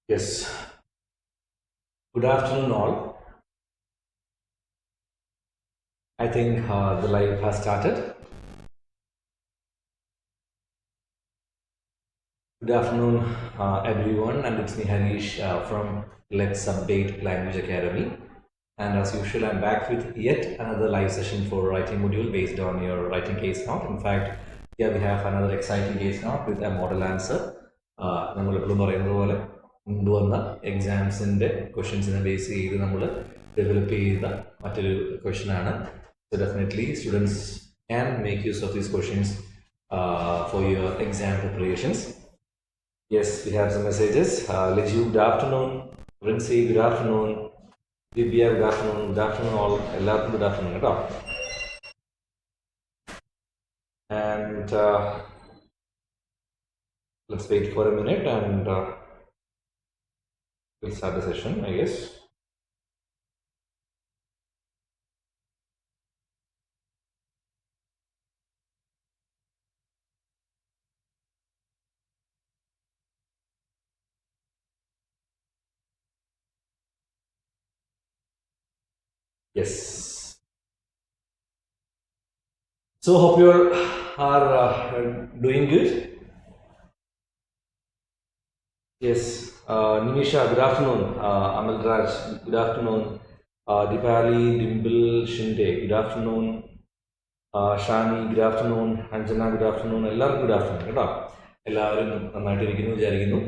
Yes. Good afternoon, all. I think the live has started. Good afternoon, everyone, and it's me Harish from Let's Update Language Academy. And as usual, I'm back with yet another live session for writing module based on your writing case note. In fact, here we have another exciting case note with a model answer. നമ്മൾ എപ്പോഴും പറയുന്നത് പോലെ മുമ്പ് വന്ന എക്സാംസിൻ്റെ ക്വസ്റ്റ്യൻസിനെ base ചെയ്ത് നമ്മൾ develop ചെയ്ത മറ്റൊരു ക്വസ്റ്റ്യൻ ആണ്. So definitely students can make use of these questions for your exam preparations. Yes, we have some messages. Leju, good afternoon. Rinsi, good afternoon. Divya, good afternoon. Good afternoon all. എല്ലാവർക്കും good afternoon കേട്ടോ. And let's wait for a minute and we'll start the session, I guess. Yes. So hope you all are doing good. Yes. Nimisha, good afternoon. Amal Raj, good afternoon. Dipali, Dimple, Shinde, good afternoon. Shani, good afternoon. Anjana, good afternoon. എല്ലാവർക്കും good afternoon കേട്ടോ. എല്ലാവരും നന്നായിട്ടിരിക്കുന്നു വിചാരിക്കുന്നു.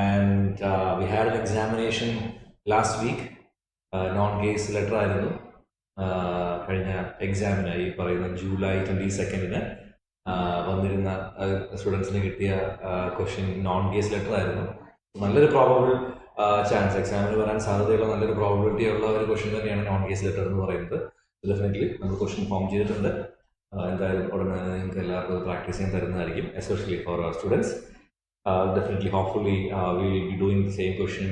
And we had an examination last week. Non case letter ആയിരുന്നു കഴിഞ്ഞ എക്സാമിന്, ഈ പറയുന്ന July 22 വന്നിരുന്ന സ്റ്റുഡൻസിന് കിട്ടിയ ക്വസ്റ്റ്യൻ നോൺ കേസ് ലെറ്റർ ആയിരുന്നു. നല്ലൊരു പ്രോബബിൾ ചാൻസ്, എക്സാമിന് വരാൻ സാധ്യതയുള്ള നല്ലൊരു പ്രോബിലിറ്റി ഉള്ള ഒരു ക്വസ്റ്റ്യൻ തന്നെയാണ് നോൺ കേസ് ലെറ്റർ എന്ന് പറയുന്നത്. ഡെഫിനറ്റ്ലി നമ്മൾ ക്വസ്റ്റ്യൻ ഫോം ചെയ്തിട്ടുണ്ട്. എന്തായാലും ഉടനെ നിങ്ങൾക്ക് എല്ലാവർക്കും പ്രാക്ടീസ് ചെയ്യാൻ തരുന്നതായിരിക്കും, especially for our students. Definitely, hopefully, we will be doing the same question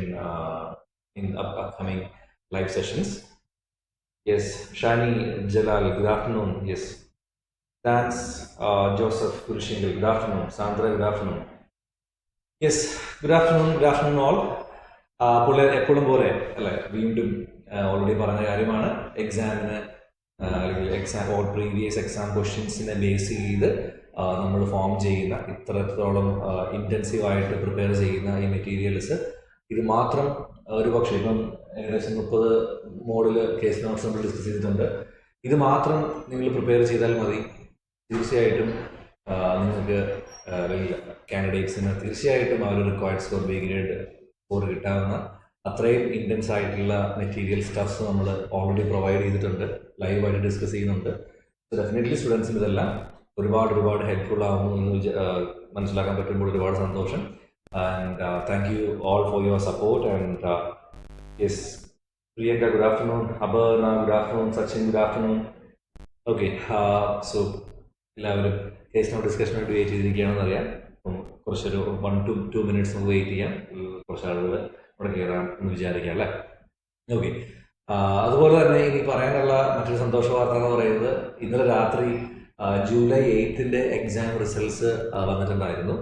in upcoming live sessions. Yes, Shani Jalal, good afternoon. Yes, thanks, Joseph Kurishingal, good afternoon. Sandra, good afternoon. Yes, good afternoon all. എപ്പോഴും പോലെ അല്ലെ, വീണ്ടും already പറഞ്ഞ കാര്യമാണ്, എക്സാമിന് അല്ലെങ്കിൽ previous exam ക്വസ്റ്റ്യൻസിനെ base ചെയ്ത് നമ്മൾ ഫോം ചെയ്യുന്ന ഇത്രത്തോളം ഇൻറ്റൻസീവായിട്ട് പ്രിപ്പയർ ചെയ്യുന്ന ഈ മെറ്റീരിയൽസ്, ഇത് മാത്രം ഒരു പക്ഷേ ഇപ്പം ഏകദേശം 30 മോഡൽ കേസ് നോട്ട്സ് നമ്മൾ ഡിസ്കസ് ചെയ്തിട്ടുണ്ട്. ഇത് മാത്രം നിങ്ങൾ പ്രിപ്പയർ ചെയ്താൽ മതി. തീർച്ചയായിട്ടും നിങ്ങൾക്ക് കാൻഡിഡേറ്റ്സിന് തീർച്ചയായിട്ടും ആ ഒരു റിക്വയർഡ് സ്കോർ ബി ഗ്രേഡ് 4 കിട്ടാവുന്ന അത്രയും ഇൻറ്റൻസ് ആയിട്ടുള്ള മെറ്റീരിയൽ സ്റ്റഫ്സ് നമ്മൾ ഓൾറെഡി പ്രൊവൈഡ് ചെയ്തിട്ടുണ്ട്, ലൈവായിട്ട് ഡിസ്കസ് ചെയ്യുന്നുണ്ട്. ഡെഫിനറ്റ്ലി സ്റ്റുഡൻസിന് ഇതെല്ലാം ഒരുപാട് ഹെൽപ്ഫുൾ ആകുന്നു എന്ന് മനസ്സിലാക്കാൻ പറ്റുമ്പോൾ ഒരുപാട് സന്തോഷം. And thank you all for your support. And yes, Priyanka, good afternoon. Abarna, good afternoon. Sachin, good afternoon. Okay, so എല്ലാവരും കേസ് നോട്ട് ഡിസ്കഷന് വേണ്ടി വെയിറ്റ് ചെയ്തിരിക്കുകയാണെന്ന് അറിയാം. അപ്പം കുറച്ചൊരു 1 to 2 minutes നമുക്ക് വെയിറ്റ് ചെയ്യാം. കുറച്ച് ആളുകൾ ഇവിടെ കയറാം എന്ന് വിചാരിക്കാം അല്ലേ. ഓക്കെ, അതുപോലെ തന്നെ ഇനി പറയാനുള്ള മറ്റൊരു സന്തോഷ വാർത്ത എന്ന് പറയുന്നത്, ഇന്നലെ രാത്രി ജൂലൈ 8 എക്സാം റിസൾട്ട്സ് വന്നിട്ടുണ്ടായിരുന്നു.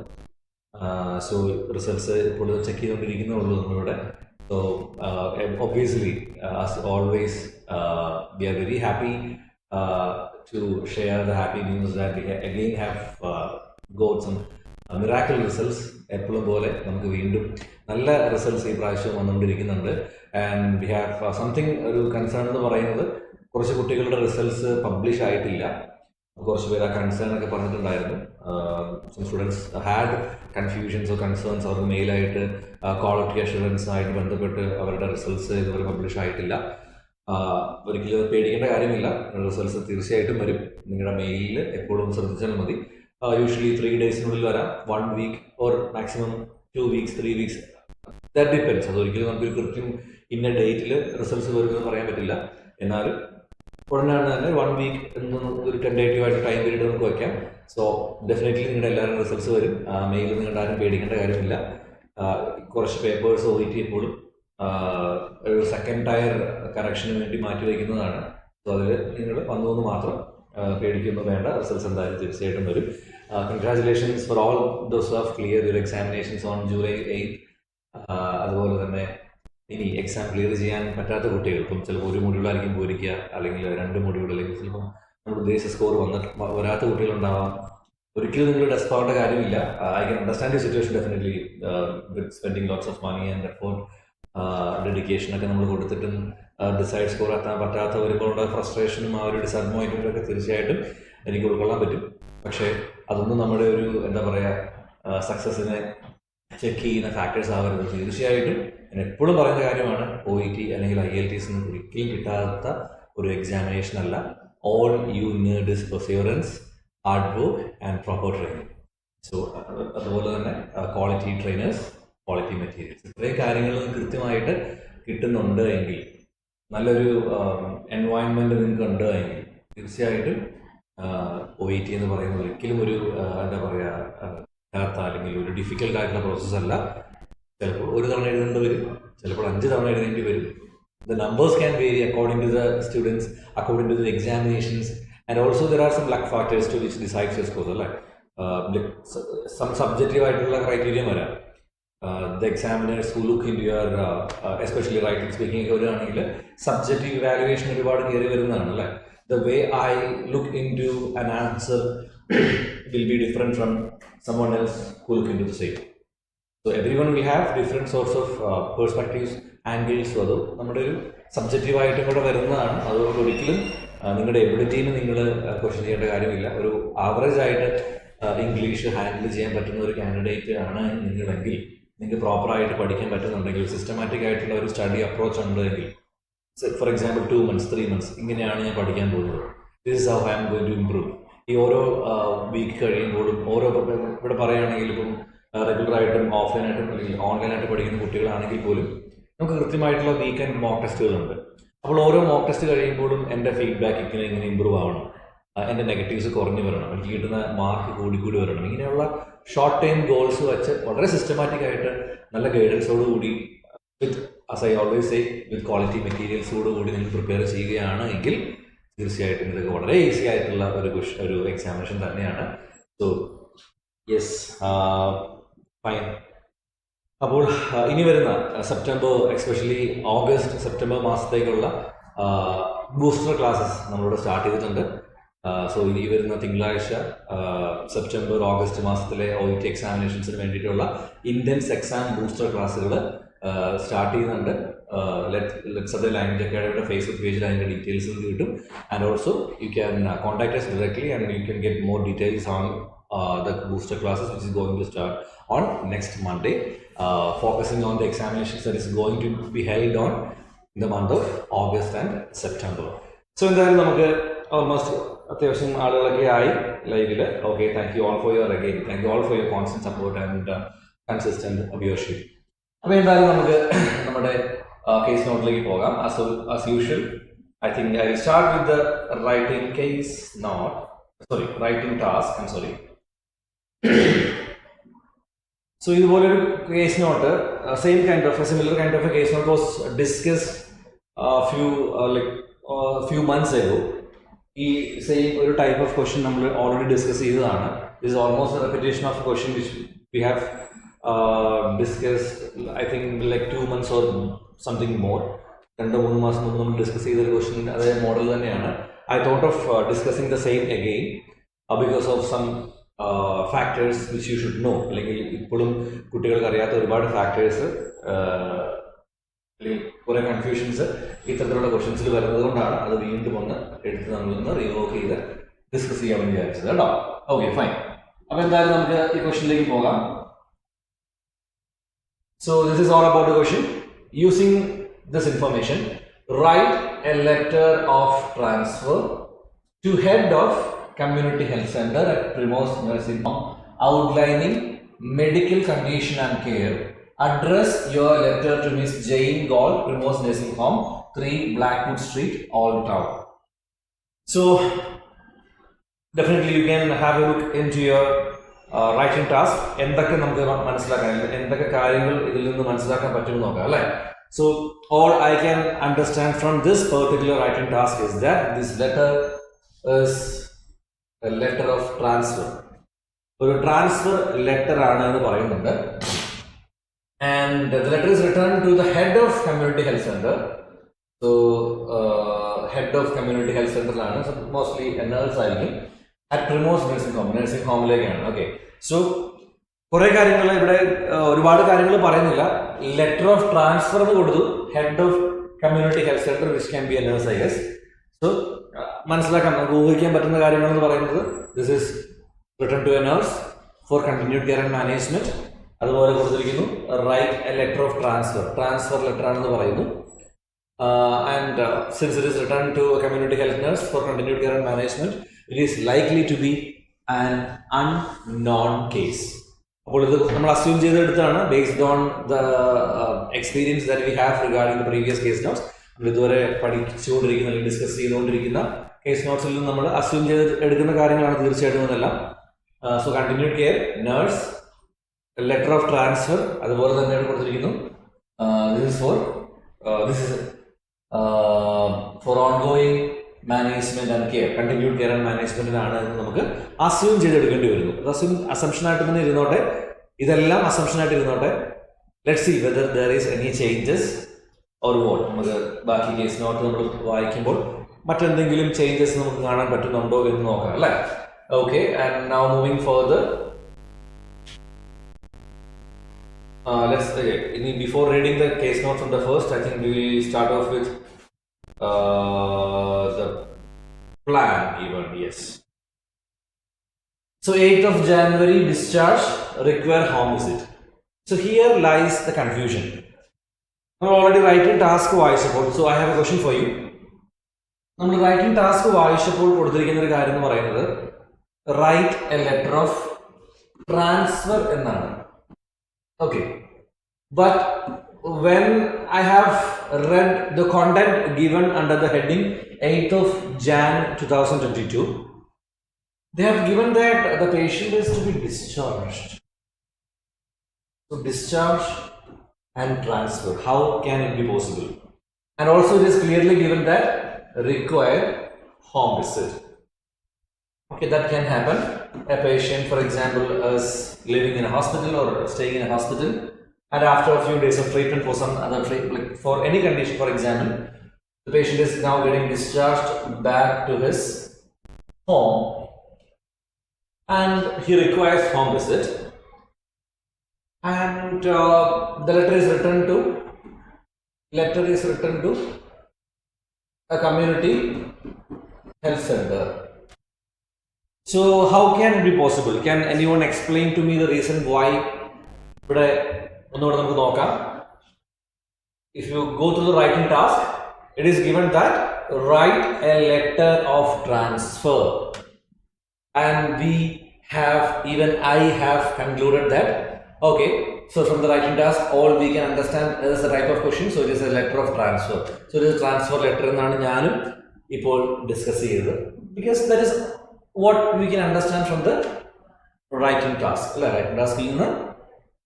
സോ റിസൾട്ട്സ് ഇപ്പോൾ ചെക്ക് ചെയ്തുകൊണ്ടിരിക്കുന്നുള്ളൂ നമ്മളിവിടെ. So obviously, as always, we are very happy to share the happy news that we again have got some miracle results. എപ്പോഴും പോലെ നമുക്ക് വീണ്ടും നല്ല റിസൾട്ട്സ് ഈ പ്രാവശ്യം വന്നുകൊണ്ടിരിക്കുന്നുണ്ട്. ആൻഡ് വി ഹാവ് സംതിങ്, ഒരു കൺസേൺ എന്ന് പറയുന്നത്, കുറച്ച് കുട്ടികളുടെ റിസൾട്ട്സ് പബ്ലിഷ് ആയിട്ടില്ല. കുറച്ച് പേര് ആ കൺസേൺ ഒക്കെ പറഞ്ഞിട്ടുണ്ടായിരുന്നു. Some students had confusions or concerns. അവർക്ക് മെയിലായിട്ട് ക്വാളിറ്റി അഷുറൻസ് ആയിട്ട് ബന്ധപ്പെട്ട് അവരുടെ റിസൾട്ട്സ് ഇതുവരെ പബ്ലിഷ് ആയിട്ടില്ല. ഒരിക്കലും പേടിക്കേണ്ട കാര്യമില്ല, റിസൾട്ട്സ് തീർച്ചയായിട്ടും വരും. നിങ്ങളുടെ മെയിലിൽ എപ്പോഴും ശ്രദ്ധിച്ചാൽ മതി. യൂഷ്വലി 3 ഡേയ്സിനുള്ളിൽ വരാം, 1 week or maximum 2 weeks 3 weeks, that depends. അതൊരിക്കലും നമുക്കൊരു കൃത്യം ഇന്ന ഡേറ്റിൽ റിസൾട്ട്സ് വരുമെന്ന് പറയാൻ പറ്റില്ല. എന്നാലും ഉടനെ തന്നെ 1 വീക്ക് എന്ന് ഒരു ടെൻഡേറ്റീവ് ആയിട്ട് ടൈം പീരീഡ് നമുക്ക് വയ്ക്കാം. സോ ഡെഫിനറ്റ്ലി നിങ്ങളുടെ എല്ലാവരും റിസൾട്ട്സ് വരും. മെയിലിൽ നിങ്ങളുടെ ആരും പേടിക്കേണ്ട കാര്യമില്ല. കുറച്ച് പേപ്പേഴ്സ് OET എപ്പോഴും ഒരു സെക്കൻഡ് ടയർ കറക്ഷന് വേണ്ടി മാറ്റി വയ്ക്കുന്നതാണ്. സോ അതിൽ നിങ്ങൾ വന്നു മാത്രം പേടിക്കൊന്നും വേണ്ട, റിസൾട്ട്സ് എന്തായാലും തീർച്ചയായിട്ടും വരും. Congratulations for all those who have cleared your examinations on July 8th. ഇനി എക്സാം ക്ലിയർ ചെയ്യാൻ പറ്റാത്ത കുട്ടികൾ, ഇപ്പം ചിലപ്പോൾ ഒരു മൊഡ്യൂളായിരിക്കും പോയിരിക്കുക, അല്ലെങ്കിൽ 2 മൊഡ്യൂൾ, അല്ലെങ്കിൽ ചിലപ്പോൾ നമ്മൾ ഉദ്ദേശിച്ച സ്കോർ വരാത്ത കുട്ടികളുണ്ടാവാം. ഒരിക്കലും നിങ്ങൾ ഡെസ്പ് ആവേണ്ട കാര്യമില്ല. I can understand you situation definitely with spending lots of money and effort, ഡെഡിക്കേഷനൊക്കെ നമ്മൾ കൊടുത്തിട്ടും ഡിസൈഡ് സ്കോർ എത്താൻ പറ്റാത്ത വരുമ്പോഴുള്ള ഫ്രസ്ട്രേഷനും ആ ഒരു ഡിസപ്പോയിൻമെൻറ്റും ഒക്കെ തീർച്ചയായിട്ടും എനിക്ക് ഉൾക്കൊള്ളാൻ പറ്റും. പക്ഷേ അതൊന്നും നമ്മുടെ ഒരു എന്താ പറയുക സക്സസ്സിനെ ചെക്ക് ചെയ്യുന്ന ഫാക്ടേഴ്സ് ആവരുത്. തീർച്ചയായിട്ടും ഞാൻ എപ്പോഴും പറയുന്ന കാര്യമാണ്, OET അല്ലെങ്കിൽ IELTS ഒരിക്കലും കിട്ടാത്ത ഒരു എക്സാമിനേഷൻ അല്ല. All you need is perseverance, hard work and proper training. So അതുപോലെ തന്നെ ക്വാളിറ്റി ട്രെയിനേഴ്സ്, ക്വാളിറ്റി മെറ്റീരിയൽസ്, ഇത്രയും കാര്യങ്ങൾ കൃത്യമായിട്ട് കിട്ടുന്നുണ്ട് എങ്കിൽ, നല്ലൊരു എൻവയോൺമെൻറ്റ് നിങ്ങൾക്ക് ഉണ്ട് എങ്കിൽ തീർച്ചയായിട്ടും OET എന്ന് പറയുന്നത് ഒരിക്കലും ഒരു എന്താ പറയുക അല്ലെങ്കിൽ ഒരു ഡിഫിക്കൽട്ട് ആയിട്ടുള്ള പ്രോസസ്സ് അല്ല. ചിലപ്പോൾ ഒരു തവണ എഴുതേണ്ടി വരും, ചിലപ്പോൾ 5 തവണ എഴുതേണ്ടി വരും. The numbers can vary according to the students, according to the examinations, and also there are some luck factors to which decides your scores. Like some subjective ആയിട്ടുള്ള criteria വരാം. The examiners who look into your especially writing, speaking ഒക്കെ വരികയാണെങ്കിൽ subjective evaluation ഒരുപാട് കയറി വരുന്നതാണ് അല്ലേ. The way I look into an answer will be different from someone else who look into the same. So everyone will have different sorts of perspectives, angles. So അത് നമ്മുടെ ഒരു സബ്ജക്റ്റീവായിട്ടും കൂടെ വരുന്നതാണ്. അതുകൊണ്ട് ഒരിക്കലും നിങ്ങളുടെ എബിലിറ്റീനെ നിങ്ങൾ ക്വസ്റ്റ്യൻ ചെയ്യേണ്ട കാര്യമില്ല. ഒരു ആവറേജ് ആയിട്ട് ഇംഗ്ലീഷ് ഹാൻഡിൽ ചെയ്യാൻ പറ്റുന്ന ഒരു കാൻഡിഡേറ്റ് ആണ് നിങ്ങളെങ്കിൽ, നിങ്ങൾക്ക് പ്രോപ്പറായിട്ട് പഠിക്കാൻ പറ്റുന്നുണ്ടെങ്കിൽ, സിസ്റ്റമാറ്റിക് ആയിട്ടുള്ള ഒരു സ്റ്റഡി അപ്രോച്ച് ഉണ്ടെങ്കിൽ, ഫോർ എക്സാമ്പിൾ 2 months 3 months ഇങ്ങനെയാണ് ഞാൻ പഠിക്കാൻ പോകുന്നത്, this is how I am going to improve. ഈ ഓരോ വീക്ക് കഴിയുമ്പോഴും ഓരോ ഇവിടെ പറയുകയാണെങ്കിൽ ഇപ്പം റെഗുലറായിട്ടും ഓഫ്ലൈനായിട്ടും അല്ലെങ്കിൽ ഓൺലൈനായിട്ട് പഠിക്കുന്ന കുട്ടികളാണെങ്കിൽ പോലും നമുക്ക് കൃത്യമായിട്ടുള്ള വീക്കെൻഡ് മോക്ക് ടെസ്റ്റുകളുണ്ട്. അപ്പോൾ ഓരോ മോക്ക് ടെസ്റ്റ് കഴിയുമ്പോഴും എൻ്റെ ഫീഡ്ബാക്ക് ഇങ്ങനെ ഇമ്പ്രൂവ് ആവണം, എൻ്റെ നെഗറ്റീവ്സ് കുറഞ്ഞു വരണം, എനിക്ക് കിട്ടുന്ന മാർക്ക് കൂടി വരണം. ഇങ്ങനെയുള്ള ഷോർട്ട് ടൈം ഗോൾസ് വെച്ച് വളരെ സിസ്റ്റമാറ്റിക് ആയിട്ട് നല്ല ഗൈഡൻസോട് കൂടി with as I always say with quality മെറ്റീരിയൽസോട് കൂടി നിങ്ങൾ പ്രിപ്പയർ ചെയ്യുകയാണ് എങ്കിൽ തീർച്ചയായിട്ടും ഇതൊക്കെ വളരെ ഈസി ആയിട്ടുള്ള ഒരു എക്സാമിനേഷൻ തന്നെയാണ്. So yes, fine. അപ്പോൾ ഇനി വരുന്ന സെപ്റ്റംബർ, എസ്പെഷ്യലി ഓഗസ്റ്റ് സെപ്റ്റംബർ മാസത്തേക്കുള്ള ബൂസ്റ്റർ ക്ലാസ്സസ് നമ്മളിവിടെ സ്റ്റാർട്ട് ചെയ്തിട്ടുണ്ട്. സോ ഈ വരുന്ന തിങ്കളാഴ്ച സെപ്റ്റംബർ ഓഗസ്റ്റ് മാസത്തിലെ OET എക്സാമിനേഷൻസിന് വേണ്ടിയിട്ടുള്ള ഇൻറ്റൻസ് എക്സാം ബൂസ്റ്റർ ക്ലാസ്സുകൾ സ്റ്റാർട്ട് ചെയ്യുന്നുണ്ട്. ലെറ്റ്സ് ഓഫ് ദ ലാംഗ്വേജ് അക്കാഡമിയുടെ ഫേസ്ബുക്ക് പേജിൽ അതിൻ്റെ ഡീറ്റെയിൽസ് കിട്ടും. And also you can contact us directly and you can get more details on the booster classes which is going to start on next Monday, focusing on the examinations that is going to be held on in the month of August and September. So എന്തായാലും നമുക്ക് almost അത്യാവശ്യം ആളുകളൊക്കെ ആയി ലൈവിൽ. Okay, thank you all for your constant support and consistent viewership. അപ്പോൾ എന്തായാലും നമുക്ക് നമ്മുടെ കേസ് നോട്ടിലേക്ക് പോകാം. As usual I think I will start with the writing task. I'm sorry. So ഇതുപോലൊരു case note, similar kind of a case note was discussed few months ago. ഈ same ഒരു type of question നമ്മൾ already discuss ചെയ്തതാണ്. This is almost a repetition of a question which we have discussed, I think like 2 months or something more. 2-3 മാസം മുമ്പ് നമ്മൾ discuss ചെയ്തൊരു question അതേ model തന്നെയാണ്. I thought of discussing the same again because of some factors which you should know. അല്ലെങ്കിൽ ഇപ്പോഴും കുട്ടികൾക്ക് അറിയാത്ത ഒരുപാട് ഫാക്ടേഴ്സ് അല്ലെങ്കിൽ കുറേ കൺഫ്യൂഷൻസ് ഇത്തരത്തിലുള്ള ക്വസ്റ്റ്യൻസിൽ വരുന്നത് കൊണ്ടാണ് അത് വീണ്ടും എടുത്ത് നമ്മളൊന്ന് റിവോക്ക് ചെയ്ത് ഡിസ്കസ് ചെയ്യാമെന്ന് വിചാരിച്ചത് കേട്ടോ. Okay, fine. അപ്പോൾ എന്തായാലും നമുക്ക് ഈ ക്വസ്റ്റ്യനിലേക്ക് പോകാം. So this is all about the question. Using this information, write a letter of transfer to head of community health center at Primrose Nursing Home outlining medical condition and care. Address your letter to Miss Jane Gaul, Primrose Nursing Home, 3 Blackwood Street, Old Town. So definitely you can have a look into your writing task. എന്തൊക്കെ നമുക്ക് മനസ്സിലാക്കാൻ, എന്തൊക്കെ കാര്യങ്ങൾ ഇതിൽ നിന്ന് മനസ്സിലാക്കാൻ പറ്റുമെന്ന് നോക്കാം അല്ലേ. So all I can understand from this particular writing task is that this letter is A letter of transfer. ഒരു ട്രാൻസ്ഫർ ലെറ്റർ ആണ് എന്ന് പറയുന്നുണ്ട്. and the letter is returned to the head of community health center. So head of community health center ആണ്, so mostly a nurse ആയിരിക്കും, at Primos nursing home ലേക്കാണ്. Okay, so കുറേ കാര്യങ്ങൾ ഇവിടെ ഒരുപാട് കാര്യങ്ങൾ പറയുന്നില്ല. ലെറ്റർ ഓഫ് ട്രാൻസ്ഫർ എന്ന് കൊടുത്തു, head of community health centre which can be a nurse I guess. So മനസ്സിലാക്കാം, നമുക്ക് ഊഹിക്കാൻ പറ്റുന്ന കാര്യങ്ങൾ എന്ന് പറയുന്നത് this is return to a nurse for continued care and management. അതുപോലെ കൊടുത്തിരിക്കുന്നു right a letter of transfer letter ആണെന്ന് പറയുന്നു. And since it is returned to a community health nurse for continued care and management, it is likely to be an unknown case. അപ്പോൾ ഇത് നമ്മൾ assume ചെയ്തെടുത്താണ് based on the experience that we have regarding the previous case notes. നമ്മൾ ഇതുവരെ പഠിച്ചുകൊണ്ടിരിക്കുന്ന അല്ലെങ്കിൽ discuss ചെയ്തുകൊണ്ടിരിക്കുന്ന case നോട്ട്സിൽ നിന്ന് നമ്മൾ അസ്യൂം ചെയ്ത് എടുക്കുന്ന കാര്യങ്ങളാണ് തീർച്ചയായിട്ടും അതെല്ലാം. So continued care, nurse, letter of transfer, അതുപോലെ തന്നെ കൊടുത്തിരിക്കുന്നു this is for ongoing management and care, continued care and management ആണ് എന്ന് നമുക്ക് അസ്യൂം ചെയ്തെടുക്കേണ്ടി വരുന്നു. അസംഷൻ ആയിട്ട് തന്നെ ഇരുന്നോട്ടെ, ഇതെല്ലാം അസംഷൻ ആയിട്ട് ഇരുന്നോട്ടെ. Let's see whether there is any changes or what. നമുക്ക് ബാക്കി കേസ് നോട്ട് നമ്മൾ വായിക്കുമ്പോൾ മറ്റെന്തെങ്കിലും ചേഞ്ചസ് നമുക്ക് കാണാൻ പറ്റുന്നുണ്ടോ എന്ന് നോക്കാം അല്ലേ. Okay, and now moving further. Before reading the case note from the first, I think we will start off with the plan given. Yes. So 8th of January discharge, require home visit. So here lies the confusion. നമ്മൾ already writing task വായിച്ചപ്പോൾ, so I have A question for you. നമ്മൾ writing task വായിച്ചപ്പോൾ കൊടുത്തിരിക്കുന്ന ഒരു കാര്യം എന്ന് പറയുന്നത് right a letter of transfer എന്നാണ്. Okay, but when I have read the content given under the heading 8th of Jan 2022, they have given that the patient is to be discharged. So discharge and transfer, how can it be possible? And also it is clearly given that require home visit. Okay, that can happen. A patient, for example, is living in a hospital or staying in a hospital, and after a few days of treatment for some other like for any condition, for example, the patient is now getting discharged back to his home, and he requires home visit, and the letter is written to a community health center. So how can it be possible? Can anyone explain to me the reason why? ഇവിടെ ഒന്നുകൂടെ നമുക്ക് നോക്കാം. If you go through the writing task, it is given that write a letter of transfer, and I have concluded that. Okay, so from the writing task, all we can understand is the type of question. So it is a letter of transfer. So it is a transfer letter എന്നാണ് ഞാനും ഇപ്പോൾ discuss ചെയ്തത്, because that is what we can understand from the writing task. Writing task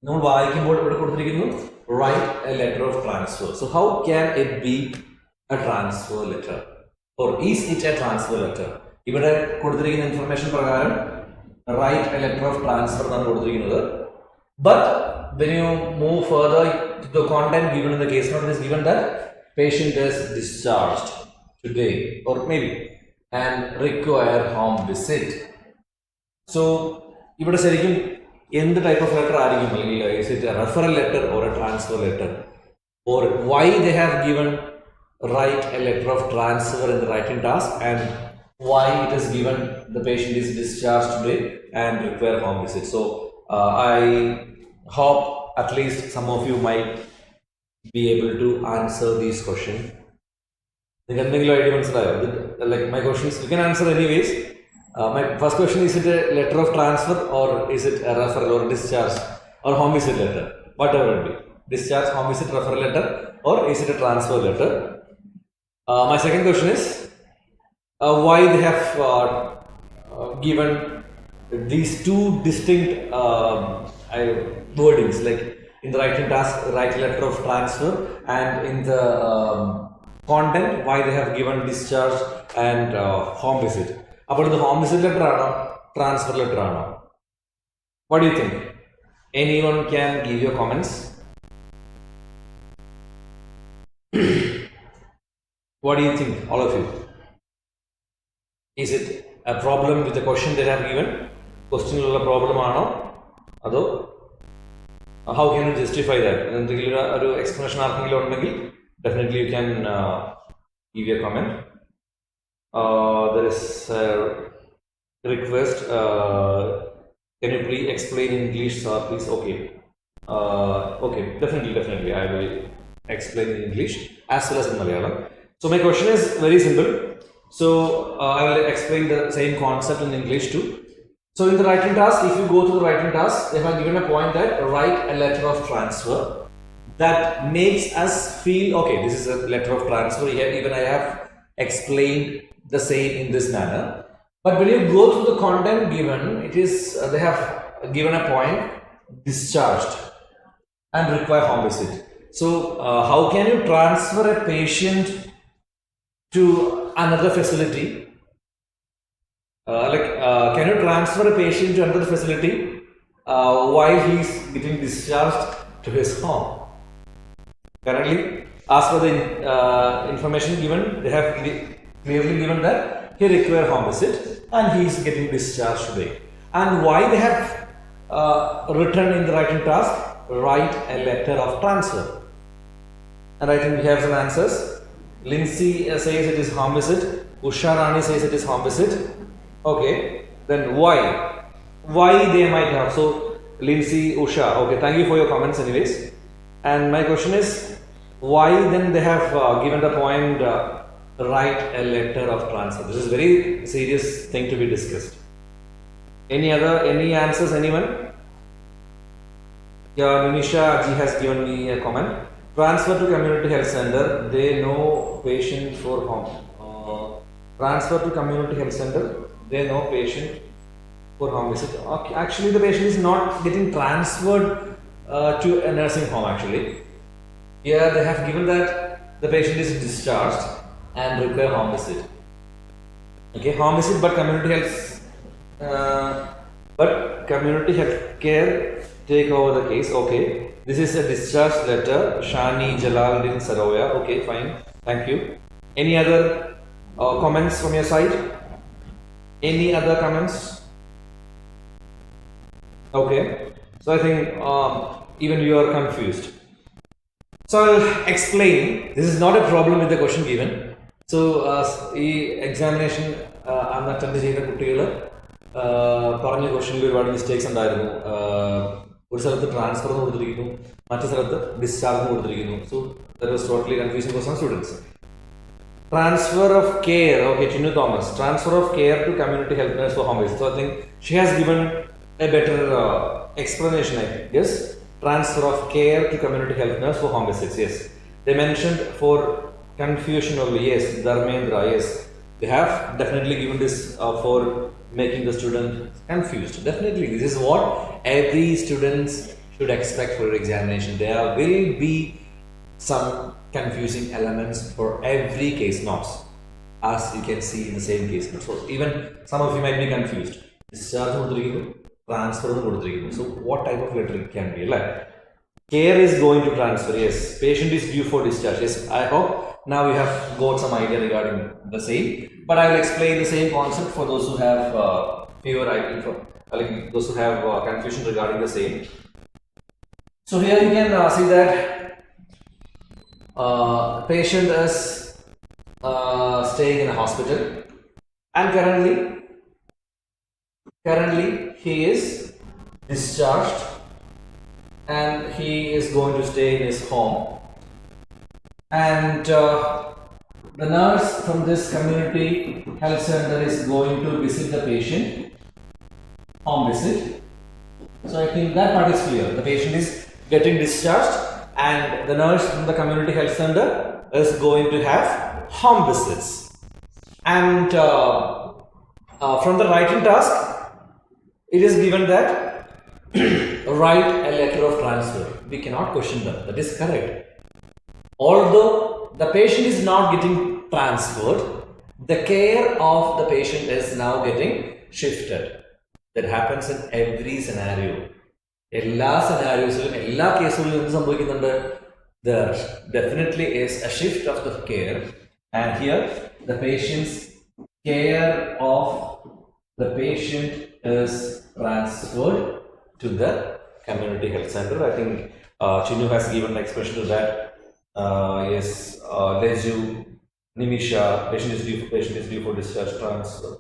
നമ്മൾ വായിക്കുമ്പോൾ ഇവിടെ കൊടുത്തിരിക്കുന്നു write a letter of transfer. So how can it be a transfer letter, or is it a transfer letter? ഇവിടെ കൊടുത്തിരിക്കുന്ന information പ്രകാരം write a letter of transfer എന്നാണ് കൊടുത്തിരിക്കുന്നത്. But when you move further to the content given in the case note, it is given that patient is discharged today or maybe and require home visit. So ഇവിടെ ശരിക്കും എന്ത് type of letter ആയിരിക്കും, അല്ലെങ്കിൽ is it a referral letter or a transfer letter, or why they have given write a letter of transfer in the writing task, and why it is given the patient is discharged today and require home visit. So I hope at least some of you might be able to answer these questions. നിങ്ങൾക്ക് എന്തെങ്കിലും idea മനസ്സിലായോ? Like my questions, you can answer anyways. My first question, is it a letter of transfer, or is it a referral or discharge or home visit letter? Whatever it be, discharge, home visit, referral letter, or is it a transfer letter? My second question is why they have given these two distinct wordings, like in the writing task, write letter of transfer, and in the content, why they have given discharge and home visit. അപ്പോൾ ഇത് home visit letter ആണോ transfer letter ആണോ? What do you think? Anyone can give your comments. What do you think, all of you? Is it a problem with the question they have given? Question is a problem, or how can you justify that? Explanation definitely you can give a comment. There is a request. Can you please explain in English, sir, please? Okay. Okay, definitely. I will explain in English as well as in Malayalam. So my question is very simple. So I will explain the same concept in English too. So in the writing task, if you go to the writing task, they have given a point that write a letter of transfer that makes us feel, okay, this is a letter of transfer. Here even I have explained the same in this manner. But when you go through the content given, it is they have given a point discharged and require home visit. So how can you transfer a patient to another facility? Can you transfer a patient to another facility while he is getting discharged to his home? Currently, as per the information given, they have clearly given that he requires home visit and he is getting discharged today. And why they have written in the writing task, write a letter of transfer. And I think we have some answers. Lindsay says it is home visit. Usha Rani says it is home visit. Okay, then why? Why they might have? So Lindsay, Usha, okay, thank you for your comments anyways. And my question is, why then they have given the point write a letter of transfer? This is very serious thing to be discussed. Any answers, anyone? Yeah, Ninisha Ji has given me a comment. Transfer to community health center, they know patient for home. Transfer to community health center, they know patient for home visit. Okay, actually the patient is not getting transferred to a nursing home actually. Here they have given that the patient is discharged and require home visit. Okay, home visit but community health care take over the case. Okay, this is a discharge letter. Shani Jalaluddin Saroya. Okay, fine. Thank you. Any other comments from your side? Any other comments? Okay. So I think even you are confused. So I'll explain. This is not a problem with the question given. So examination അന്ന് attend ചെയ്ത കുട്ടികൾ പറഞ്ഞ ക്വസ്റ്റനിൽ ഒരുപാട് mistakes ഉണ്ടായിരുന്നു. ഒരു സ്ഥലത്ത് transfer എന്ന് കൊടുത്തിരിക്കുന്നു, മറ്റു സ്ഥലത്ത് ഡിസ്ചാർജ് എന്ന് കൊടുത്തിരിക്കുന്നു. So that was totally confusing for some students. Transfer of care, okay, Chinu Thomas. Transfer of care to community health nurse for home visit. So I think she has given a better explanation, I think. Yes, transfer of care to community health nurse for home visits. Yes, they mentioned for confusion only. Yes, Dharmendra. Yes, they have definitely given this for making the student confused. Definitely, this is what every student should expect for examination. There will be some confusing elements for every case notes, as you can see in the same case notes. So even some of you might be confused. Discharge transfer. So what type of letter it can be? Like care is going to transfer. Yes, patient is due for discharge. Yes, I hope now you have got some idea regarding the same. But I will explain the same concept for those who have fewer idea, like those who have confusion regarding the same. So here you can see that patient is staying in a hospital and currently he is discharged and he is going to stay in his home, and the nurse from this community health center is going to visit the patient, home visit. So I think that part is clear. The patient is getting discharged and the nurse from the community health center is going to have home visits. And from the writing task, it is given that write a letter of transfer. We cannot question that. That is correct. Although the patient is not getting transferred, the care of the patient is now getting shifted. That happens in every scenario. എല്ലാ സെനാരിയോസിലും എല്ലാ കേസുകളിലും എന്ത് സംഭവിക്കുന്നുണ്ട്? There definitely is a shift of the care And here the patient's care of the patient is transferred to the community health center. I think Chinu has given an expression to that. Yes, Leju, Nimisha, patient is due for discharge, transfer.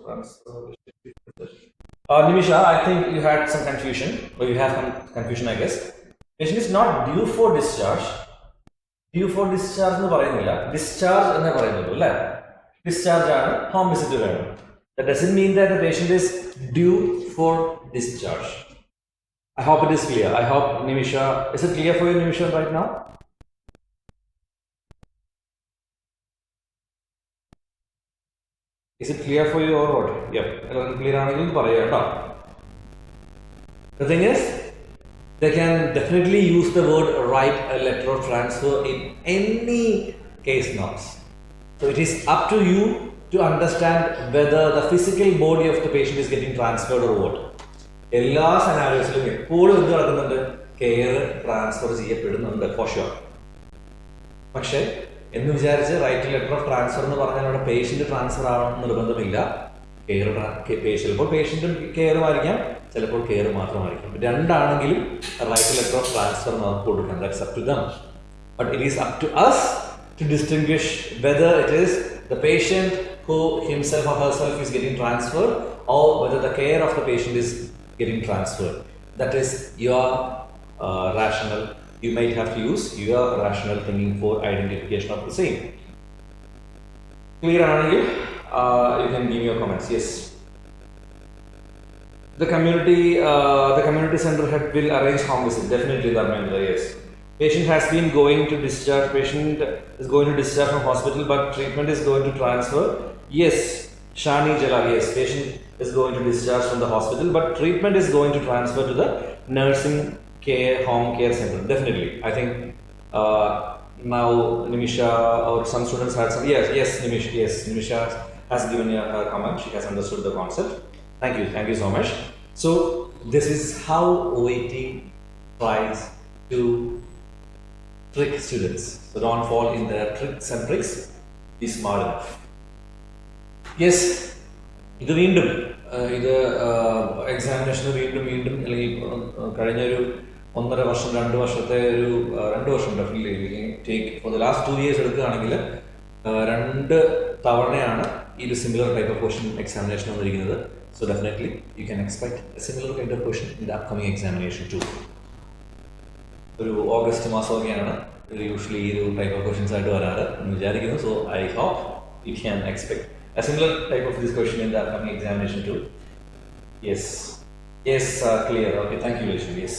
Nimisha, I think you had some confusion, or you have some confusion, I guess. Patient is not due for discharge. Due for discharge എന്ന് പറയുന്നില്ല, discharge എന്നേ പറയുന്നുള്ളൂ അല്ലേ? Discharge ആണ്, home visit വേണം. That doesn't mean that the patient is due for discharge. I hope it is clear. I hope Nimisha, is it clear for you, Nimisha, right now? Is it clear for you or what? Yep. Clear ആണെങ്കിൽ പറയാം കേട്ടോ. The thing is, they can definitely use the word write a letter of transfer in any case notes. So it is up to you to understand whether the physical body of the patient is getting transferred or what. എല്ലാ സെനാരിയോസിലും എപ്പോഴും എന്ത് നടക്കുന്നുണ്ട്? Care transfer ചെയ്യപ്പെടുന്നുണ്ട് for sure. പക്ഷേ എന്ന് വിചാരിച്ച് right letter of transfer എന്ന് പറഞ്ഞാൽ അവിടെ പേഷ്യന്റ് ട്രാൻസ്ഫർ ആവണം നിർബന്ധമില്ല. ചിലപ്പോൾ പേഷ്യന്റും കെയറുമായിരിക്കാം, ചിലപ്പോൾ കെയർ മാത്രമായിരിക്കും. രണ്ടാണെങ്കിലും റൈറ്റ് ലെറ്റർ ഓഫ് ട്രാൻസ്ഫർ നമുക്ക് കൊടുക്കാം. That's up to them. But it is up to us to distinguish whether it is the patient who himself or herself is getting transferred or whether the care of the patient is getting transferred. That is your rational. You might have to use your rational thinking for identification of the same. Clear, Anand? You can give your comments. Yes. The community center head will arrange home visit. Definitely, Dharmendra. Yes. Patient has been going to discharge. Patient is going to discharge from hospital, but treatment is going to transfer. Yes, Shani Jalal. Yes, patient is going to discharge from the hospital, but treatment is going to transfer to the nursing care home care center. Definitely, I think now Nimisha or some students had some. Yes, Nimisha. Yes, Nimisha has given her comment. She has understood the concept. Thank you so much. So this is how OIT tries to trick students. So don't fall in their tricks and tricks. Be smart enough. Yes, ഇത് വീണ്ടും ഇത് എക്സാമിനേഷന് വീണ്ടും അല്ലെങ്കിൽ കഴിഞ്ഞൊരു 1.5 വർഷം 2 വർഷത്തെ ഒരു 2 വർഷം definitely take for the last 2 years എടുക്കുകയാണെങ്കിൽ 2 തവണയാണ് ഈ ഒരു similar type of question examination വന്നിരിക്കുന്നത്. So definitely you can expect a similar kind of question in the upcoming examination too. ഒരു ഓഗസ്റ്റ് മാസമൊക്കെയാണ് യൂഷ്വലി ഈ ഒരു ടൈപ്പ് ഓഫ് ക്വസ്റ്റ്യൻസ് ആയിട്ട് വരാറ് എന്ന് വിചാരിക്കുന്നു. So I hope you can expect a similar type of this question in the upcoming examination too. Yes clear. Okay, thank U Rishmi. Yes.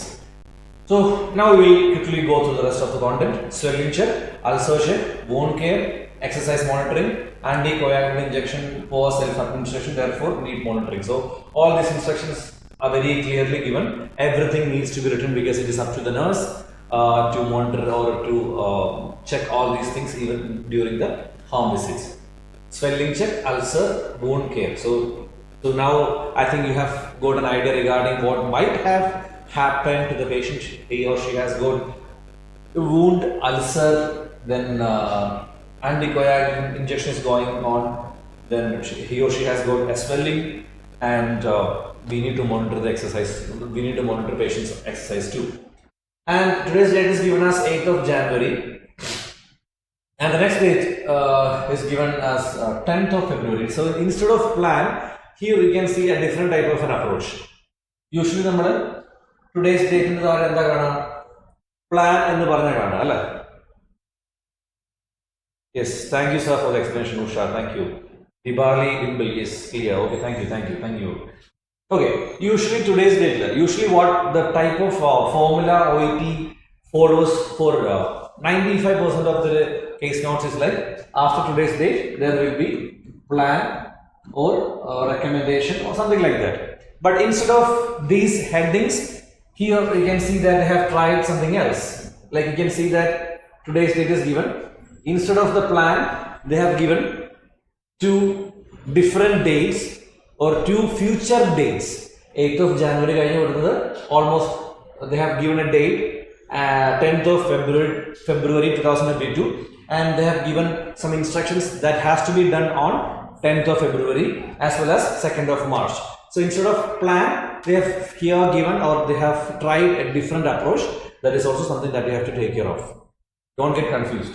So now we will quickly go through the rest of the content. Swelling check, ulcer check, wound care, exercise monitoring, anticoagulant injection for self-administration, therefore need monitoring. So all these instructions are very clearly given. Everything needs to be written because it is up to the nurse to monitor or to check all these things even during the home visits. Swelling check, ulcer, wound care. So now I think you have got an idea regarding what might have happened to the patient. He or she has got wound, ulcer, then anticoagulant injection is going on, then he or she has got a swelling, and we need to monitor the exercise. We need to monitor patient's exercise too. And today's date is given as 8th of January, and the next date is given as 10th of February. So instead of plan, here you can see a different type of an approach. Usually നമ്മൾ today's date എന്ന് പറയുന്നത് എന്താ കാണാം? Plan എന്ന് പറഞ്ഞാൽ കാണാം അല്ലേ? Yes, thank you sir for the explanation, Usha. Thank you. Dibali Dimple, yes, clear. Okay, thank you. Okay, usually today's date, usually what the type of formula OET follows for 95% of the case notes is like after today's date there will be plan or recommendation or something like that. But instead of these headings, here you can see that they have tried something else. Like you can see that today's date is given. Instead of the plan, they have given 2 different dates or 2 future dates. 8th of January almost they have given a date 10th of February 2022, and they have given some instructions that has to be done on 10th of February as well as 2nd of March. So instead of plan, they have here given, or they have tried a different approach. That is also something that you have to take care of. Don't get confused.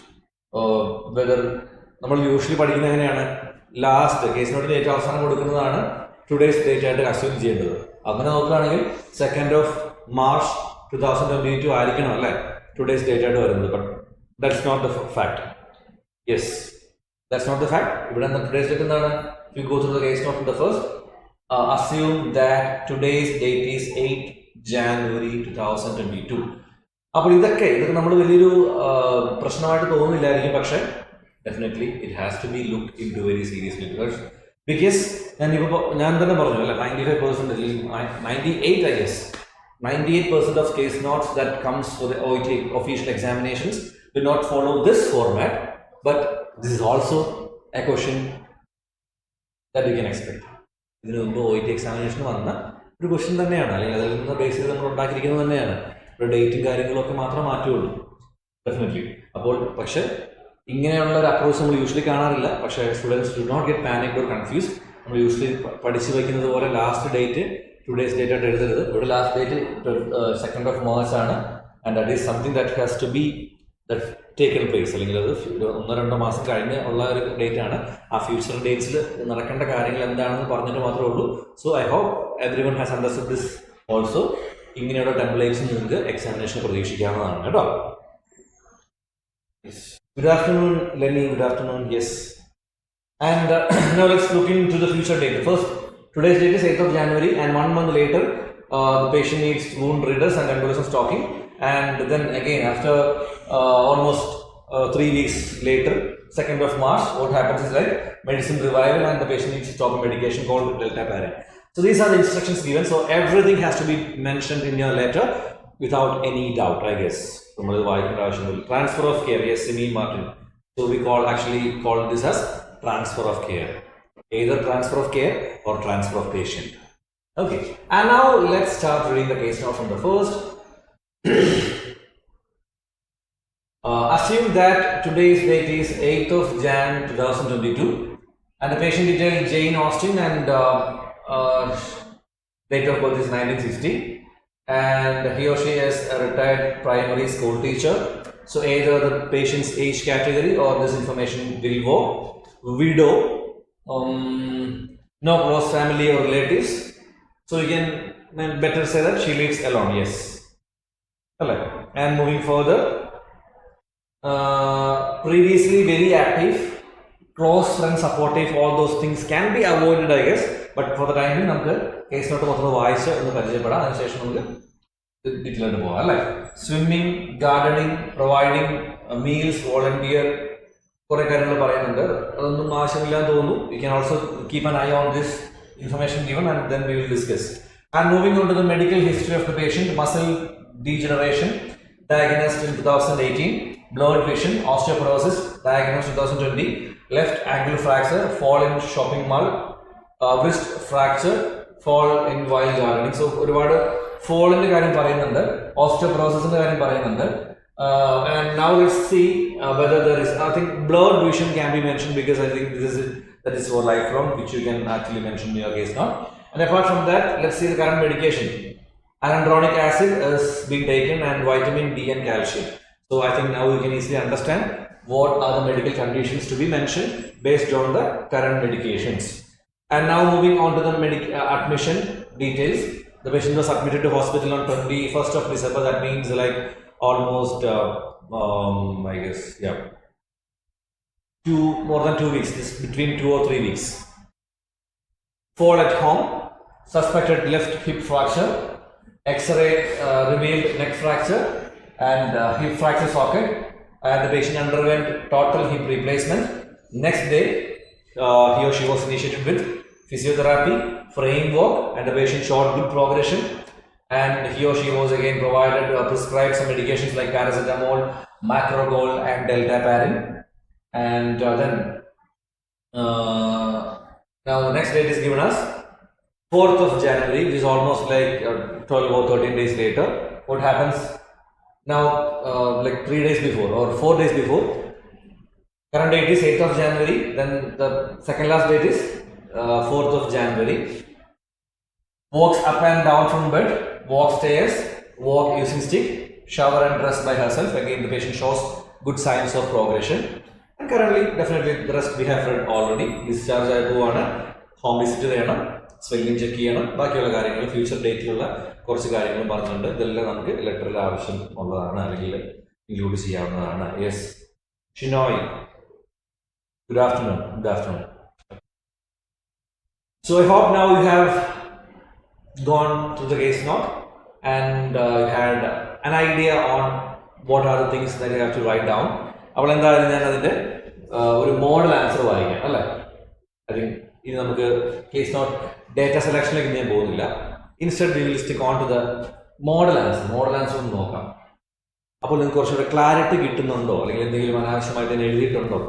Whether നമ്മൾ usually പഠിക്കുന്ന എങ്ങനെയാണ്, last case നോട്ടിൽ ഏറ്റവും അവസാനം കൊടുക്കുന്നതാണ് today's date ആയിട്ട് assume ചെയ്യേണ്ടത്. അങ്ങനെ നോക്കുകയാണെങ്കിൽ 2nd of March 2022 ആയിരിക്കണം അല്ലേ ടുഡേസ് ഡേറ്റ് ആയിട്ട് വരുന്നത്. But that's not the fact. Yes, that's not the fact. ഇവിടെ ടുഡേസ് ഡേറ്റ് എന്താണ്? You go through the case note in the first. Assume that today's date is 8th January 2022. അപ്പോൾ ഇതൊക്കെ നമ്മൾ വലിയൊരു പ്രശ്നമായിട്ട് തോന്നുന്നില്ലായിരിക്കും, പക്ഷേ definitely it has to be look in to very seriously. Because ഞാൻ തന്നെ പറഞ്ഞു അല്ലേ, 95%, 98 I guess, 98% of case notes that comes for the OET official examinations will not follow this format, but this is also a question that you can expect. ഇതിനു മുമ്പ് OET examination വന്ന ഒരു question തന്നെയാണ്, അല്ലെങ്കിൽ അതിൽ നിന്ന് ബേസ് ചെയ്ത് നമ്മൾ ഉണ്ടാക്കിയിരിക്കുന്നത് തന്നെയാണ്. ഒരു ഡേറ്റും കാര്യങ്ങളൊക്കെ മാത്രമേ മാറ്റുള്ളൂ ഡെഫിനറ്റ്ലി. അപ്പോൾ പക്ഷേ ഇങ്ങനെയുള്ള ഒരു അപ്രോച്ച് നമ്മൾ യൂഷ്വലി കാണാറില്ല. പക്ഷേ students do not get panicked or confuse. നമ്മൾ യൂഷ്വലി പഠിച്ചു വയ്ക്കുന്നത് പോലെ ലാസ്റ്റ് ഡേറ്റ് ടുഡേസ് ഡേറ്റ് ആയിട്ട് എഴുതരുത്. ഇവിടെ last date 2nd of March ആണ്. And that is something that has to be that taken place, അല്ലെങ്കിൽ അത് 1-2 മാസം കഴിഞ്ഞ് ഉള്ള ഒരു ഡേറ്റ് ആണ്. ആ ഫ്യൂച്ചർ ഡേറ്റ്സിൽ നടക്കേണ്ട കാര്യങ്ങൾ എന്താണെന്ന് പറഞ്ഞിട്ട് മാത്രമേ ഉള്ളൂ. So I hope everyone has understood this also. ഇങ്ങനെയുള്ള ടെംപ്ലേറ്റ്സ് നിങ്ങൾക്ക് എക്സാമിനേഷൻ പ്രതീക്ഷിക്കാവുന്നതാണ് കേട്ടോ. Good afternoon, Lenny. Good afternoon. Yes. And now let's look into the future date. First, today's date is 8th of January, and 1 month later, the patient needs wound reddress and embolism stocking. And then again, after almost 3 weeks later, 2nd of March, what happens is like medicine revival, and the patient needs to stop a medication called deltaparin. So these are the instructions given. So everything has to be mentioned in your letter without any doubt, I guess. Transfer of care, yes, Simi Martin. So we actually call this as transfer of care. Either transfer of care or transfer of patient. Okay, and now let's start reading the case note from the first. Assume that today's date is 8th of Jan 2022, and the patient detail Jane Austin, and date of birth is 1960, and he or she is a retired primary school teacher. So either the patient's age category or this information will go widow, no close family or relatives. So you can better say that she lives alone. Yes. And moving further, previously very active, close friend, supportive, all those things can be avoided, I guess. But for the time being, നമുക്ക് case not മൊത്തം വായിച്ച് ഒന്ന് പരിചയപ്പെടാം. അതിനുശേഷം നമുക്ക് ഡീറ്റെയിലായിട്ട് പോകാം അല്ലേ. Swimming, gardening, providing meals, volunteer, കുറേ കാര്യങ്ങൾ പറയുന്നുണ്ട്. അതൊന്നും ആവശ്യമില്ലാന്ന് തോന്നുന്നു. You can also keep an I on this information given, and then we will discuss. And moving on to the medical history of the patient: muscle degeneration, diagnosed in 2018; blurred vision, osteoporosis, diagnosed 2020; left ankle fracture, fall in shopping mall, wrist fracture, fall in while gardening. So ഒരുപാട് ഫോളിന്റെ കാര്യം പറയുന്നുണ്ട്, ഓസ്റ്റിയോപൊറോസിന്റെ കാര്യം പറയുന്നുണ്ട്. And now let's see whether there is, I think blurred vision can be mentioned, because I think that is for lifelong, which you can actually mention in your case now. And apart from that, let's see the current medication. Alendronic acid is being taken, and vitamin D and calcium. So I think now you can easily understand what are the medical conditions to be mentioned based on the current medications. And now moving on to the admission details. The patient was admitted to hospital on 21st of December. That means like almost I guess, yeah, more than 2 weeks. This between 2 or 3 weeks. Fall at home. Suspected left hip fracture. X-ray revealed neck fracture and hip fracture socket. And the patient underwent total hip replacement. Next day, he or she was initiated with physiotherapy, framework, and the patient showed good progression. And he or she was again provided prescribed some medications like paracetamol, macrogol, and deltaparin. And then now the next date is given as 4th of January, which is almost like 12 or 13 days later. What happens? Now, like 3 days before or 4 days before, current date is 8th of January, then the second last date is 4th of January. Walks up and down from bed, walk stairs, walk using stick, shower and dress by herself. Again, the patient shows good signs of progression. And currently, definitely the rest we have read already. Discharge ആയതുമാണ്, home visit ചെയ്യണം, spelling check ചെയ്യണം, ബാക്കിയുള്ള കാര്യങ്ങൾ future ഡേറ്റിലുള്ള കുറച്ച് കാര്യങ്ങൾ പറഞ്ഞിട്ടുണ്ട്. ഇതെല്ലാം നമുക്ക് ലെറ്ററിൽ ആവശ്യം ഉള്ളതാണ്, അല്ലെങ്കിൽ ഇൻക്ലൂഡ് ചെയ്യാവുന്നതാണ്. Yes, Shinoy, good afternoon. Good afternoon. So I hope now you have gone through the case note and you had an idea on what are the things that you have to write down. അപ്പോൾ എന്തായാലും ഞാൻ അതിൻ്റെ ഒരു model answer വായിക്കാം അല്ലേ. I think ഇനി നമുക്ക് case not data സെലക്ഷനിലേക്ക് ഞാൻ പോകുന്നില്ല. Instead we will stick on to the model answer. Model answer ഒന്ന് നോക്കാം. അപ്പോൾ നിങ്ങൾക്ക് കുറച്ചുകൂടെ ക്ലാരിറ്റി കിട്ടുന്നുണ്ടോ, അല്ലെങ്കിൽ എന്തെങ്കിലും അനാവശ്യമായിട്ട് തന്നെ എഴുതിയിട്ടുണ്ടോ?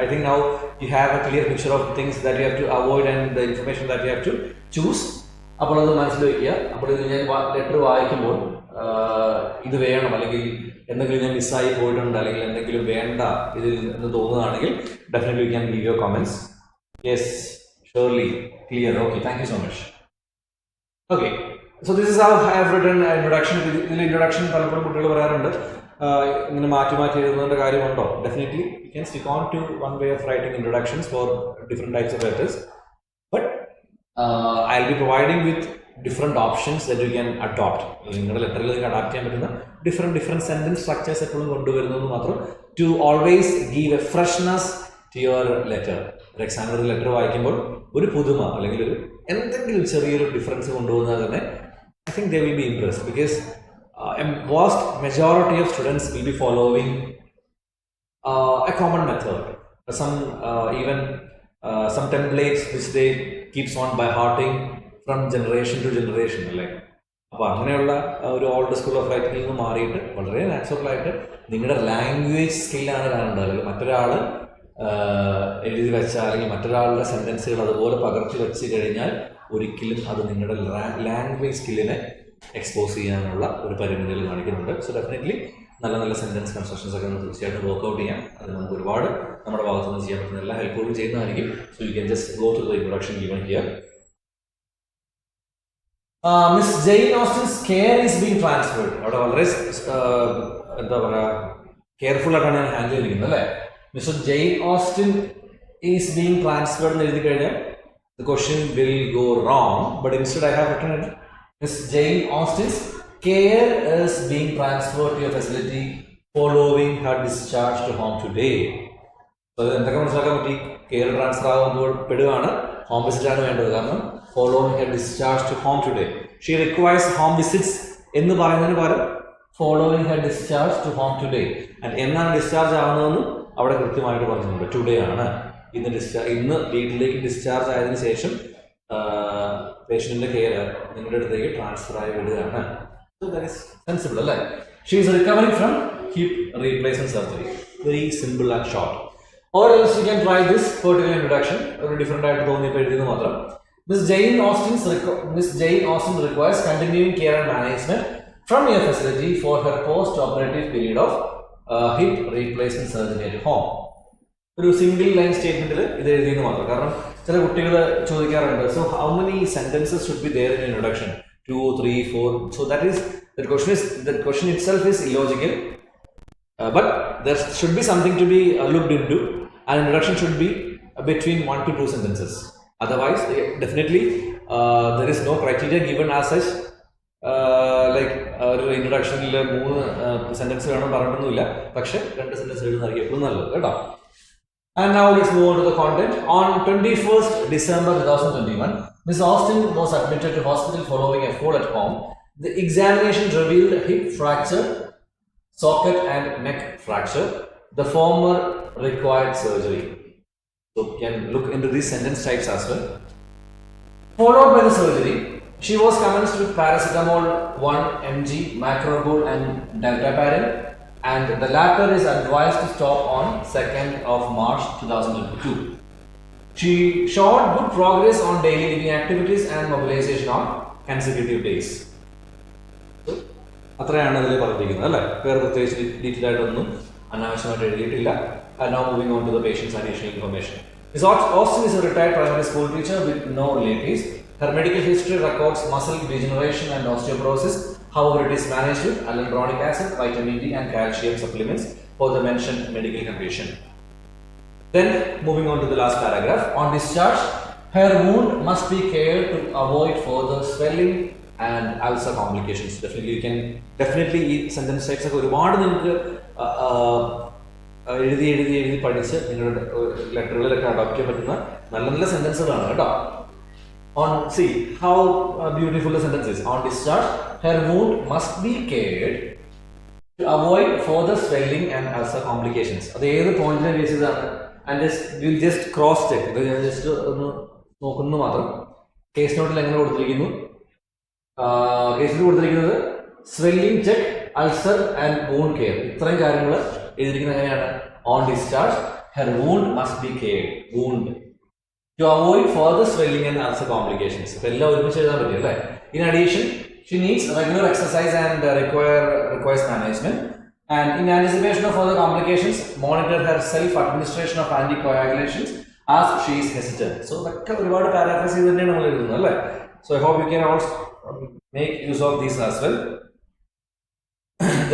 I think now you have a clear picture of things that you have to avoid and the information that you have to choose. അപ്പോൾ അത് മനസ്സിൽ വയ്ക്കുക. അപ്പോൾ ഇത് ഞാൻ ലെറ്റർ വായിക്കുമ്പോൾ ഇത് വേണം, അല്ലെങ്കിൽ എന്തെങ്കിലും ഞാൻ മിസ്സായി പോയിട്ടുണ്ട്, അല്ലെങ്കിൽ എന്തെങ്കിലും വേണ്ട ഇതിൽ എന്ന് തോന്നുകയാണെങ്കിൽ definitely you can give your comments. Yes, surely clear. Okay, thank you so much. Okay, so this is how I have written introduction. ഇതിൽ ഇൻട്രൊഡക്ഷൻ പലപ്പോഴും കുട്ടികൾ പറയാറുണ്ട് ഇങ്ങനെ മാറ്റി മാറ്റി എഴുതുന്നതിൻ്റെ കാര്യമുണ്ടോ? Definitely you can stick on to one way of writing introductions for different types of letters. But I'll be providing with different options that you can adopt. നിങ്ങളുടെ ലെറ്ററിൽ നിങ്ങൾക്ക് അഡാപ്റ്റ് ചെയ്യാൻ പറ്റുന്ന ഡിഫറെൻറ്റ് സെൻറ്റൻസ് സ്ട്രക്ചേഴ്സ് എപ്പോഴും കൊണ്ടുവരുന്നത് മാത്രം, to always give a freshness to your letter. ഒരു example, ഒരു letter വായിക്കുമ്പോൾ ഒരു പുതുമ അല്ലെങ്കിൽ ഒരു എന്തെങ്കിലും ചെറിയൊരു ഡിഫറൻസ് കൊണ്ടുപോകുന്നത് തന്നെ I think they will be impressed, because a vast majority of students will be following a common method. Some templates which they keeps on by hearting from generation to generation അല്ലേ. അപ്പോൾ അങ്ങനെയുള്ള ഒരു old school of റൈറ്റിംഗിൽ നിന്ന് മാറിയിട്ട് വളരെ നാച്ചുറലായിട്ട് നിങ്ങളുടെ language സ്കില്ലാണ് കാണേണ്ടത്. അല്ലെങ്കിൽ മറ്റൊരാൾ എഴുതി വെച്ചാൽ, അല്ലെങ്കിൽ മറ്റൊരാളുടെ സെൻറ്റൻസുകൾ അതുപോലെ പകർത്തി വെച്ച് കഴിഞ്ഞാൽ ഒരിക്കലും അത് നിങ്ങളുടെ ലാംഗ്വേജ് സ്കില്ലിനെ എക്സ്പോസ് ചെയ്യാനുള്ള ഒരു പരിമിതികൾ കാണിക്കുന്നുണ്ട്. സോ ഡെഫിനറ്റ്ലി നല്ല നല്ല സെൻറ്റൻസ് കൺസ്ട്രക്ഷൻസ് ഒക്കെ നമുക്ക് തീർച്ചയായിട്ടും വർക്ക്ഔട്ട് ചെയ്യാം. അത് നമുക്ക് ഒരുപാട് നമ്മുടെ ഭാഗത്തു നിന്ന് ചെയ്യാൻ പറ്റുന്ന എല്ലാ ഹെൽപ്ഫുള്ളും ചെയ്യുന്നതായിരിക്കും. So you can just go to the introduction given here. Miss Jane Austin's care is being transferred. അവിടെ വളരെ എന്താ പറയുക, കെയർഫുൾ ആയിട്ടാണ് ഞാൻ ഹാൻഡിൽ ചെയ്തിരിക്കുന്നത് അല്ലേ. Mister Jane Austen is being transferred എന്ന് എഴുതി കഴിഞ്ഞാൽ the question will go wrong, but instead I have written it, Miss Jane Austen's care is being transferred to your facility following her discharge to home today. So എന്തൊക്കെ മനസ്സിലാക്കാൻ പറ്റി? Care transfer ആകുമ്പോൾ പെടുകയാണ്, home visit ആണ് വേണ്ടത്. കാരണം following her discharge to home today, she requires home visits എന്ന് പറയുന്നതിന് പകരം following her discharge to home today. and എന്നാണ് ഡിസ്ചാർജ് ആവുന്നതെന്ന് അവിടെ കൃത്യമായിട്ട് പറഞ്ഞിട്ടുണ്ട്. ടുഡേ ആണ്. ഇന്ന് വീട്ടിലേക്ക് ഡിസ്ചാർജ് ആയതിനു ശേഷം പേഷ്യന്റിന്റെ കെയർ നിങ്ങളുടെ അടുത്തേക്ക് ട്രാൻസ്ഫർ ആയി വിടുകയാണ്. സോ ദാറ്റ് ഈസ് സെൻസിബിൾ അല്ലേ. She is recovering from hip replacement surgery. Very simple and short. Or else you can try this particular introduction. ഒരു ഡിഫറെന്റ് ആയിട്ട് തോന്നിയപ്പോൾ എഴുതിയത് മാത്രം. Miss Jane Austen requires continuing care and management from your facility for her post-operative period of hip replacement surgery at home. ഒരു single line സ്റ്റേറ്റ്മെന്റിൽ ഇത് എഴുതിയെന്ന് മാത്രം. കാരണം ചില കുട്ടികൾ ചോദിക്കാറുണ്ട്, so how many sentences should be there in introduction? 2, 3, 4. So that question itself is illogical. But there should be something to be looked into. An introduction should be between 1 to 2 sentences. Otherwise, definitely there is no criteria given as such. Like ഒരു ഇൻട്രൊഡക്ഷനിൽ 3 sentence വേണം പറഞ്ഞൊന്നുമില്ല. പക്ഷെ 2 sentence എഴുതുന്നതായിരിക്കും എപ്പോഴും നല്ലത് കേട്ടോ. And now let's move on to the content. On 21st December 2021, Ms. Austen was admitted to hospital following a fall at home. The examination revealed hip fracture, socket and neck fracture. The former required surgery. So you can look into these sentence types as well. Followed by the surgery, she was commenced with paracetamol 1 mg, macrobol and dalteparin, and the latter is advised to stop on 2nd of March 2022. She showed good progress on daily living activities and mobilization on consecutive days. So, അത്രയാണ് അതിൽ പറഞ്ഞിരിക്കുന്നത് അല്ലേ. വേറെ പ്രത്യേകിച്ച് detail ആയിട്ടൊന്നും അനാവശ്യമായിട്ട് എഴുതിയിട്ടില്ല. Now moving on to the patient's additional information. Miss Austin is a retired primary school teacher with no relatives. Her medical history records muscle degeneration and osteoporosis. However, it is managed with hyaluronic acid, vitamin D and calcium supplements for the mentioned medical condition. Then moving on to the last paragraph. On discharge, her wound must be cared to avoid further swelling and ulcer complications. Definitely ഈ sentence types ഒക്കെ ഒരുപാട് നിങ്ങൾക്ക് എഴുതി പഠിച്ച് നിങ്ങളുടെ ലെറ്ററുകളിലൊക്കെ adopt ചെയ്യാൻ പറ്റുന്ന നല്ല നല്ല സെന്റൻസുകളാണ് കേട്ടോ. On see how beautiful the sentence is. On discharge, her wound must be cared to avoid further swelling and ulcer complications. അത് ഏത് പോയിന്റിനെ ബേസ് ചെയ്താണ്? And will just cross check. ഇത് ഞാൻ ജസ്റ്റ് ഒന്ന് നോക്കുന്നു മാത്രം. കേസ് നോട്ടിൽ എങ്ങനെ കൊടുത്തിരിക്കുന്നു? കേസിൽ കൊടുത്തിരിക്കുന്നത് swelling check, ulcer and wound care, ഇത്രയും കാര്യങ്ങൾ എഴുതിയിരിക്കുന്നത് എങ്ങനെയാണ്? On discharge her wound must be cared, wound to avoid further swelling and ulcer complications. ഇപ്പം എല്ലാം ഒരുമിച്ച് എഴുതാൻ പറ്റും അല്ലേ. In addition she needs regular exercise and requires management. And in anticipation of further complications, monitor her self-administration of anticoagulations as she is hesitant. So, ഇതൊക്കെ ഒരുപാട് paraphrase ചെയ്ത് തന്നെയാണ് നമ്മൾ എഴുതുന്നത് അല്ലേ. So, I hope you can also make use of these as well.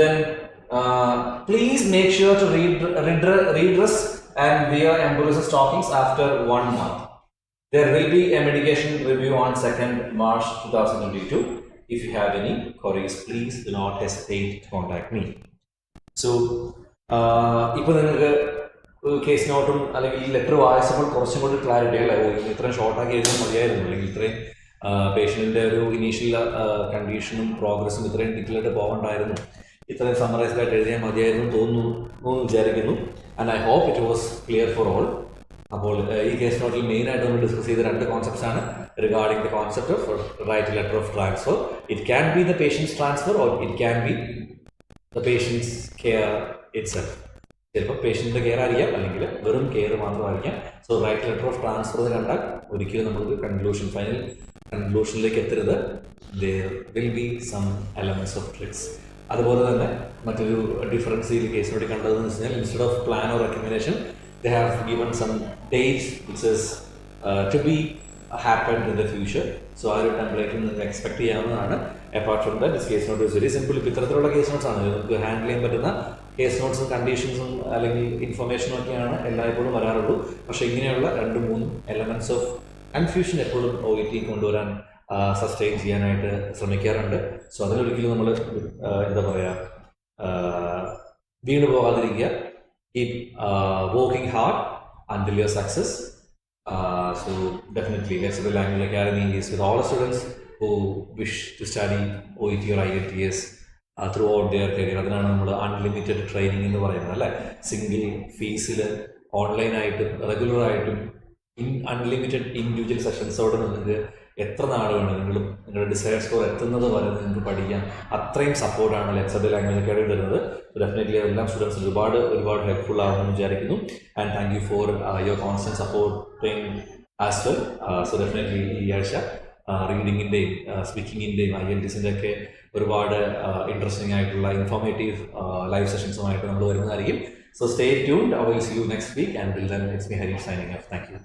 Then, please make sure to redress and wear embolizer stockings after 1 month. There will be a medication review on 2nd March 2022. If you have any queries, please do not hesitate to contact me. So ഇപ്പോൾ നിങ്ങൾക്ക് case നോട്ടും അല്ലെങ്കിൽ ഈ letter വായിച്ചപ്പോൾ കുറച്ചും കൂടി clarity അല്ലേ, ഇത്രയും ഷോർട്ടാക്കി എഴുതാൻ മതിയായിരുന്നു, അല്ലെങ്കിൽ ഇത്രയും പേഷ്യൻറ്റിൻ്റെ ഒരു ഇനീഷ്യൽ കണ്ടീഷനും പ്രോഗ്രസ്സും ഇത്രയും ഡീറ്റെയിൽ ആയിട്ട് പോകണ്ടായിരുന്നു, ഇത്രയും സമ്മറൈസ്ഡ് ആയിട്ട് എഴുതിയാൽ മതിയായിരുന്നു തോന്നുന്നു വിചാരിക്കുന്നു. And I hope it was clear for all. അപ്പോൾ ഈ കേസ് നോട്ടിൽ മെയിനായിട്ട് നമ്മൾ ഡിസ്കസ് ചെയ്ത 2 കോൺസെപ്റ്റ്സ് ആണ് regarding the concept of right letter of transfer. It can be the patient's transfer or it can be the patient's care itself. ചിലപ്പോൾ പേഷ്യൻ്റെ care ആയിരിക്കാം, അല്ലെങ്കിൽ വെറും കെയർ മാത്രമായിരിക്കാം. So write letter of transfer എന്ന് കണ്ടാൽ ഒരിക്കലും നമുക്ക് ഫൈനൽ കൺക്ലൂഷനിലേക്ക് എത്തരുത്. there will be some elements of tricks. അതുപോലെ തന്നെ മറ്റൊരു ഡിഫറൻസ് ഈ കേസിനോട് കണ്ടതെന്ന് വെച്ച് കഴിഞ്ഞാൽ instead of plan or recommendation they have given some dates which is to be happen in the future. So ആ ഒരു ടെംപ്ലേറ്റിൽ നിങ്ങൾക്ക് എക്സ്പെക്ട് ചെയ്യാവുന്നതാണ്. Apart from that this case note is very simple. ഇപ്പോൾ ഇത്തരത്തിലുള്ള കേസ് നോട്ട്സ് ആണ് നമുക്ക് handle ചെയ്യാൻ പറ്റുന്ന കേസ് നോട്ട്സും കണ്ടീഷൻസും അല്ലെങ്കിൽ ഇൻഫർമേഷനും ഒക്കെയാണ് എല്ലായ്പ്പോഴും വരാറുള്ളൂ. പക്ഷേ ഇങ്ങനെയുള്ള 2-3 എലമെൻറ്റ്സ് ഓഫ് കൺഫ്യൂഷൻ എപ്പോഴും OET കൊണ്ടുവരാൻ സസ്റ്റെയിൻ ചെയ്യാനായിട്ട് ശ്രമിക്കാറുണ്ട്. സോ അതിലൊരിക്കലും നമ്മൾ എന്താ പറയുക, വീണ് പോകാതിരിക്കുക. Keep working hard until your success. So definitely Flexible Language Academy is with all the students who wish to study OET or IELTS throughout their career. അതിനാണ് നമ്മൾ അൺലിമിറ്റഡ് ട്രെയിനിങ് എന്ന് പറയുന്നത് അല്ലേ. സിംഗിൾ ഫീസിൽ ഓൺലൈനായിട്ടും റെഗുലറായിട്ടും അൺലിമിറ്റഡ് ഇൻഡിവിജ്വൽ സെഷൻസോടെ നിങ്ങൾക്ക് എത്ര നാൾ വേണമെങ്കിലും നിങ്ങളുടെ ഡിസൈഡ് സ്കോർ എത്തുന്നത് വരെ നിങ്ങൾക്ക് പഠിക്കാം. അത്രയും സപ്പോർട്ടാണ് Flexible Language Academy തരുന്നത്. ഡെഫിനറ്റ്ലി എല്ലാ സ്റ്റുഡൻസിനും ഒരുപാട് ഹെൽപ്ഫുൾ ആകുമെന്ന് വിചാരിക്കുന്നു. And thank you for your constant supporting as well. So definitely ഈ ആഴ്ച റീഡിങ്ങിൻ്റെയും സ്പീക്കിങ്ങിൻ്റെയും IELTSൻ്റെ ഒക്കെ ഒരുപാട് ഇൻട്രസ്റ്റിംഗ് ആയിട്ടുള്ള ഇൻഫോർമേറ്റീവ് ലൈവ് സെഷൻസുമായിട്ട് നമ്മൾ വരുന്നതായിരിക്കും. So stay tuned. I will see you next week, and till then it's me Hari signing off. Thank you.